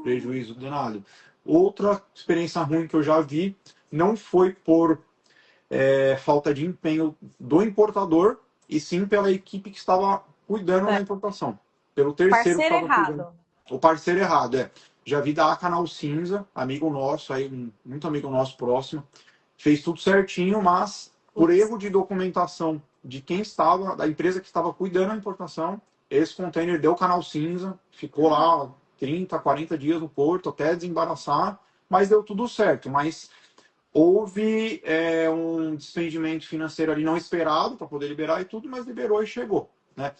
Prejuízo danado. Outra experiência ruim que eu já vi não foi por falta de empenho do importador, e sim pela equipe que estava cuidando da Certo. importação. Pelo terceiro que Parceiro estava cuidando. errado. O parceiro errado, é. Já vi da Canal Cinza, amigo nosso, aí, muito amigo nosso próximo. Fez tudo certinho, mas por Putz. erro de documentação de quem estava, da empresa que estava cuidando da importação, esse container deu canal cinza, ficou lá 30, 40 dias no porto até desembaraçar, mas deu tudo certo. Mas houve um despendimento financeiro ali não esperado para poder liberar e tudo, mas liberou e chegou, né?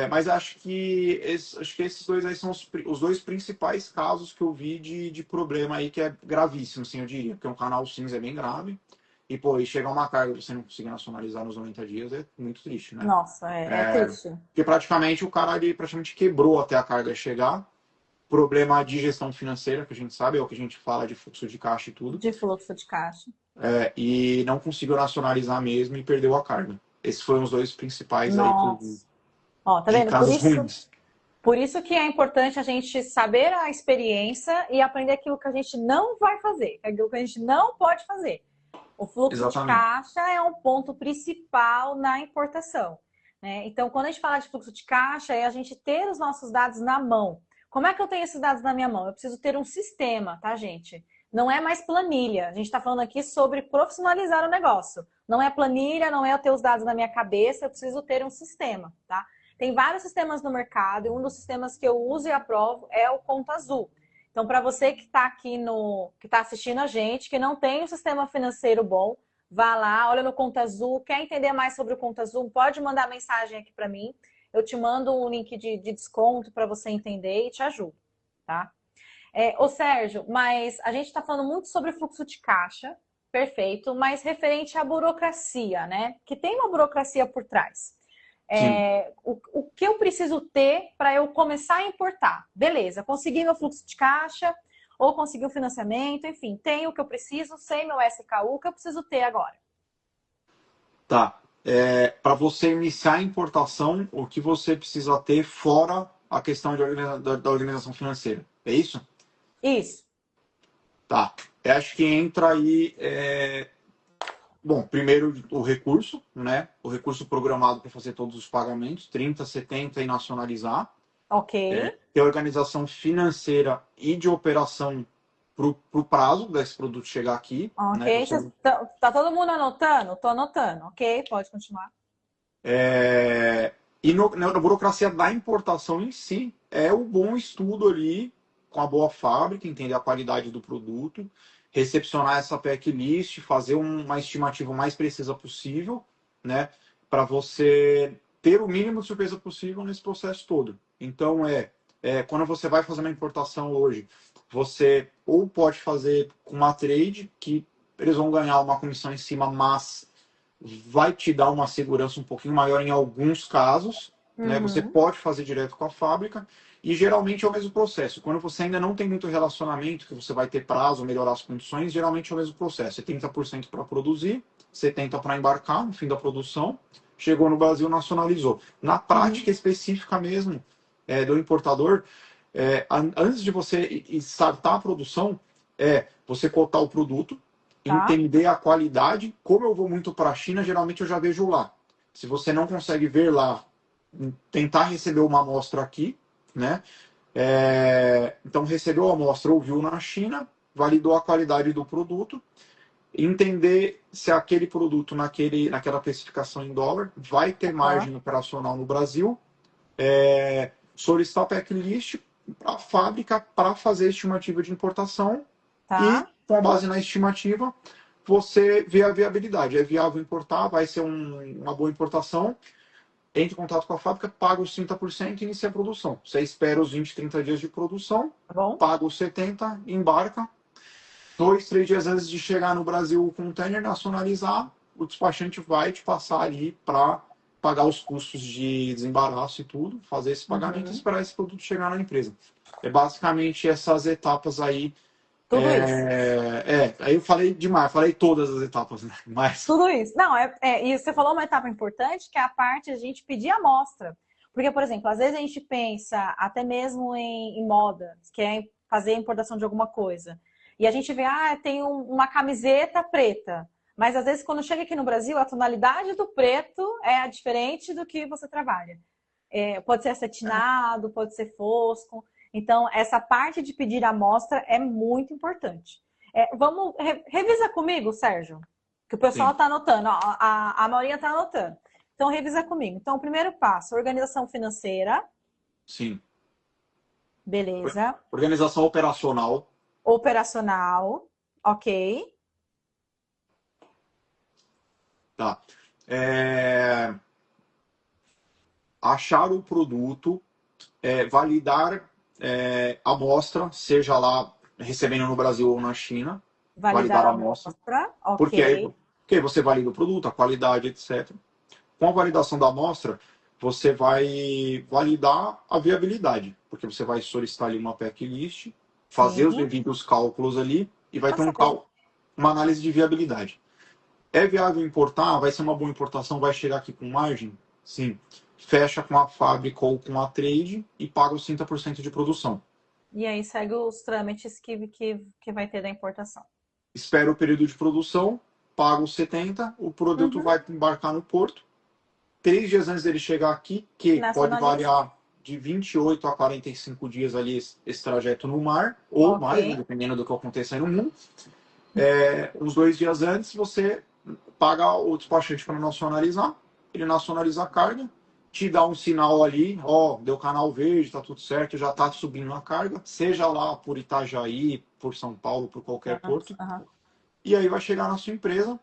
Mas acho que esses dois aí são os dois principais casos que eu vi de problema aí, que é gravíssimo, assim, eu diria, porque um canal cinza é bem grave. E, pô, e chegar uma carga e você não conseguir nacionalizar nos 90 dias é muito triste, né? Nossa, é triste. Porque praticamente o cara ali praticamente quebrou até a carga chegar. Problema de gestão financeira, que a gente sabe, é o que a gente fala de fluxo de caixa e tudo. De fluxo de caixa. E não conseguiu nacionalizar mesmo e perdeu a carga. Esses foram os dois principais aí que eu vi Nossa. Ó, tá de vendo? casos ruins. Por isso que é importante a gente saber a experiência e aprender aquilo que a gente não vai fazer, aquilo que a gente não pode fazer. O fluxo de Exatamente. caixa é um ponto principal na importação, né? Então, quando a gente fala de fluxo de caixa, é a gente ter os nossos dados na mão. Como é que eu tenho esses dados na minha mão? Eu preciso ter um sistema, tá, gente? Não é mais planilha. A gente está falando aqui sobre profissionalizar o negócio. Não é planilha, não é eu ter os dados na minha cabeça, eu preciso ter um sistema, tá? Tem vários sistemas no mercado e um dos sistemas que eu uso e aprovo é o Conta Azul. Então, para você que está aqui que está assistindo a gente, que não tem um sistema financeiro bom, vá lá, olha no Conta Azul. Quer entender mais sobre o Conta Azul? Pode mandar mensagem aqui para mim. Eu te mando um link de desconto para você entender e te ajudo, tá? Ô Sérgio, mas a gente está falando muito sobre fluxo de caixa, perfeito, mas referente à burocracia, né? Que tem uma burocracia por trás. Sim. O que eu preciso ter para eu começar a importar? Beleza, consegui meu fluxo de caixa, ou consegui o financiamento, enfim, tenho o que eu preciso, sei meu SKU, o que eu preciso ter agora. Tá. Para você iniciar a importação, o que você precisa ter fora a questão da organização financeira? É isso? Isso. Tá. Eu acho que entra aí. Bom, primeiro o recurso, né? O recurso programado para fazer todos os pagamentos, 30, 70 e nacionalizar. Ok. Ter organização financeira e de operação para o prazo desse produto chegar aqui, né? Ok. Tá todo mundo anotando? Tô anotando. Ok, pode continuar. E na burocracia da importação em si, é o bom estudo ali, com a boa fábrica, entender a qualidade do produto, recepcionar essa packlist, fazer uma estimativa mais precisa possível, né? Para você ter o mínimo de surpresa possível nesse processo todo. Então, quando você vai fazer uma importação hoje, você ou pode fazer com uma trade, que eles vão ganhar uma comissão em cima, mas vai te dar uma segurança um pouquinho maior em alguns casos, né? Você pode fazer direto com a fábrica e geralmente é o mesmo processo. Quando você ainda não tem muito relacionamento, que você vai ter prazo, melhorar as condições, geralmente é o mesmo processo. É 30% para produzir, 70% para embarcar no fim da produção, chegou no Brasil, nacionalizou. Na prática específica mesmo do importador, antes de você startar a produção, você cotar o produto, entender a qualidade. Como eu vou muito para a China, geralmente eu já vejo lá. Se você não consegue ver lá, tentar receber uma amostra aqui, né? Então recebeu a amostra, ouviu na China, validou a qualidade do produto, entender se aquele produto naquela especificação em dólar vai ter margem operacional no Brasil, solicitar o packlist para a fábrica para fazer a estimativa de importação e, com base na estimativa, você vê a viabilidade. É viável importar, vai ser uma boa importação, entre em contato com a fábrica, paga os 30% e inicia a produção. Você espera os 20, 30 dias de produção, paga os 70%, embarca. 2, 3 dias antes de chegar no Brasil o container, nacionalizar, o despachante vai te passar ali para pagar os custos de desembaraço e tudo, fazer esse pagamento e esperar esse produto chegar na empresa. É basicamente essas etapas aí. Tudo isso. Aí eu falei demais, falei todas as etapas, né? Mas... Tudo isso. Não, e você falou uma etapa importante, que é a parte de a gente pedir amostra. Porque, por exemplo, às vezes a gente pensa até mesmo em moda, que é fazer a importação de alguma coisa. E a gente vê, tem uma camiseta preta. Mas às vezes quando chega aqui no Brasil, a tonalidade do preto é diferente do que você trabalha. Pode ser acetinado, pode ser fosco. Então, essa parte de pedir amostra é muito importante. Vamos, revisa comigo, Sérgio. Que o pessoal Sim, está anotando, ó, a Maurinha está anotando. Então, revisa comigo. Então, o primeiro passo, organização financeira, sim. beleza. Organização operacional, Operacional, ok. tá? É, achar o produto, validar a amostra, seja lá recebendo no Brasil ou na China, Validar validar a a amostra, amostra, ok. porque aí você valida o produto, a qualidade, etc. Com a validação da amostra, você vai validar a viabilidade, porque você vai solicitar ali uma packlist, fazer os Sim, devidos cálculos ali e vai pra ter saber. uma análise de viabilidade. É viável importar? Vai ser uma boa importação? Vai chegar aqui com margem? Sim. Fecha com a fábrica ou com a trade e paga os 30% de produção. E aí segue os trâmites que vai ter da importação. Espera o período de produção, paga os 70%, o produto Uhum. vai embarcar no porto. 3 dias antes dele chegar aqui, que pode Nacionaliza, variar de 28 a 45 dias ali esse trajeto no mar, ou ok. mais, né, dependendo do que aconteça aí no mundo. Uns 2 dias antes, você paga o despachante para nacionalizar, ele nacionaliza a carga, te dá um sinal ali, ó, deu canal verde, tá tudo certo, já tá subindo a carga, seja lá por Itajaí, por São Paulo, por qualquer porto, Aham. e aí vai chegar na sua empresa.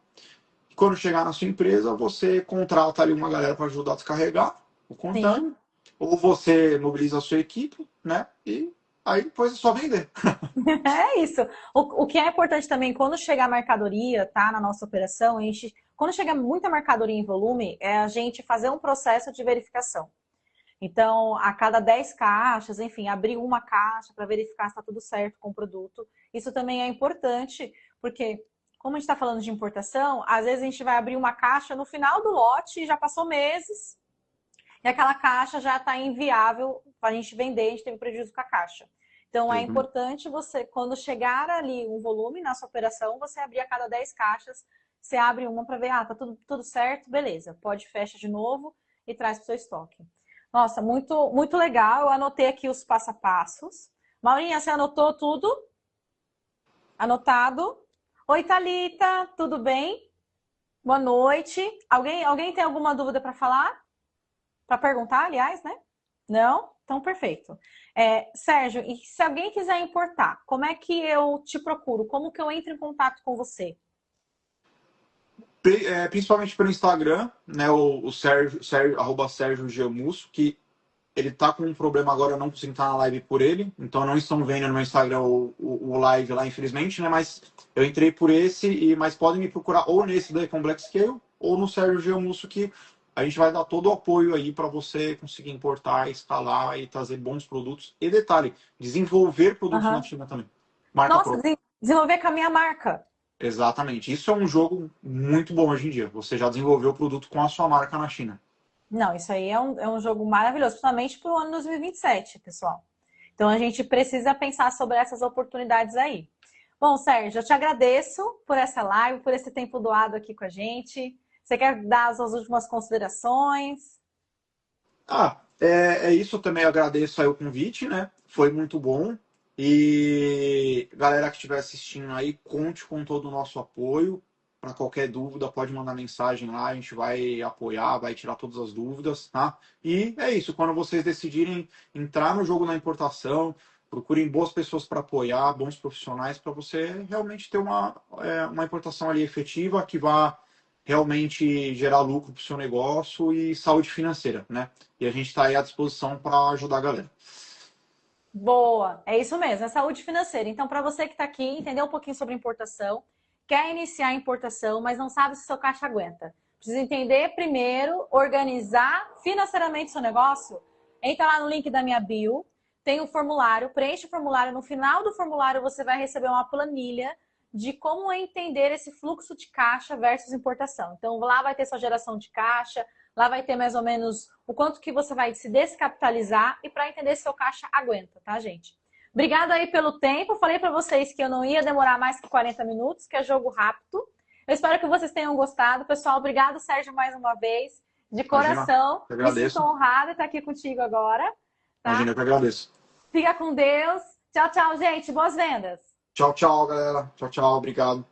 Quando chegar na sua empresa, você contrata ali uma galera para ajudar a descarregar o Sim. container, ou você mobiliza a sua equipe, né? E aí depois é só vender. É isso. O que é importante também, quando chegar mercadoria, tá, na nossa operação, quando chega muita mercadoria em volume, é a gente fazer um processo de verificação. Então, a cada 10 caixas, enfim, abrir uma caixa para verificar se está tudo certo com o produto. Isso também é importante, porque, como a gente está falando de importação, às vezes a gente vai abrir uma caixa no final do lote, já passou meses, e aquela caixa já está inviável para a gente vender, a gente teve prejuízo com a caixa. Então, é Exatamente. importante você, quando chegar ali um volume na sua operação, você abrir a cada 10 caixas, você abre uma para ver, tá tudo certo, beleza, pode fecha de novo e traz para o seu estoque. Nossa, muito, muito legal. Eu anotei aqui os passo a passos. Maurinha, você anotou tudo? Anotado? Oi, Thalita, tudo bem? Boa noite. Alguém tem alguma dúvida para falar? Para perguntar, aliás, né? Não? Então, perfeito. Sérgio, e se alguém quiser importar, como é que eu te procuro? Como que eu entro em contato com você? Principalmente pelo Instagram, né? O arroba Sérgio Gemusso, que ele tá com um problema agora, eu não consigo estar na live por ele, então não estão vendo no meu Instagram o live lá, infelizmente, né? Mas eu entrei por mas podem me procurar ou nesse da Econ Black Scale ou no Sérgio Gemusso, que a gente vai dar todo o apoio aí para você conseguir importar, escalar e trazer bons produtos. E detalhe, desenvolver produtos na Uhum. China também. Marca Nossa, própria. desenvolver com a minha marca. Exatamente. Isso é um jogo muito bom hoje em dia. Você já desenvolveu o produto com a sua marca na China. Não, isso aí é um jogo maravilhoso, principalmente para o ano 2027, pessoal. Então a gente precisa pensar sobre essas oportunidades aí. Bom, Sérgio, eu te agradeço por essa live, por esse tempo doado aqui com a gente. Você quer dar as suas últimas considerações? É isso. Eu também agradeço aí o convite, né? Foi muito bom. E galera que estiver assistindo aí, conte com todo o nosso apoio. Para qualquer dúvida, pode mandar mensagem lá, a gente vai apoiar, vai tirar todas as dúvidas, tá? E é isso, quando vocês decidirem entrar no jogo na importação, procurem boas pessoas para apoiar, bons profissionais, para você realmente ter uma importação ali efetiva que vá realmente gerar lucro para o seu negócio e saúde financeira, né? E a gente está aí à disposição para ajudar a galera. Boa, é isso mesmo, é saúde financeira. Então, para você que está aqui, entender um pouquinho sobre importação, quer iniciar a importação, mas não sabe se seu caixa aguenta. Precisa entender primeiro, organizar financeiramente seu negócio. Entra lá no link da minha bio, tem um formulário, preenche o formulário. No final do formulário, você vai receber uma planilha de como entender esse fluxo de caixa versus importação. Então, lá vai ter sua geração de caixa, lá vai ter mais ou menos o quanto que você vai se descapitalizar e para entender se seu caixa aguenta, tá, gente? Obrigada aí pelo tempo. Falei para vocês que eu não ia demorar mais que 40 minutos, que é jogo rápido. Eu espero que vocês tenham gostado. Pessoal, obrigado, Sérgio, mais uma vez. De Imagina, coração. eu Me sinto agradeço. honrada de estar aqui contigo agora, Imagina, tá? eu que agradeço. Fica com Deus. Tchau, tchau, gente. Boas vendas. Tchau, tchau, galera. Tchau, tchau. Obrigado.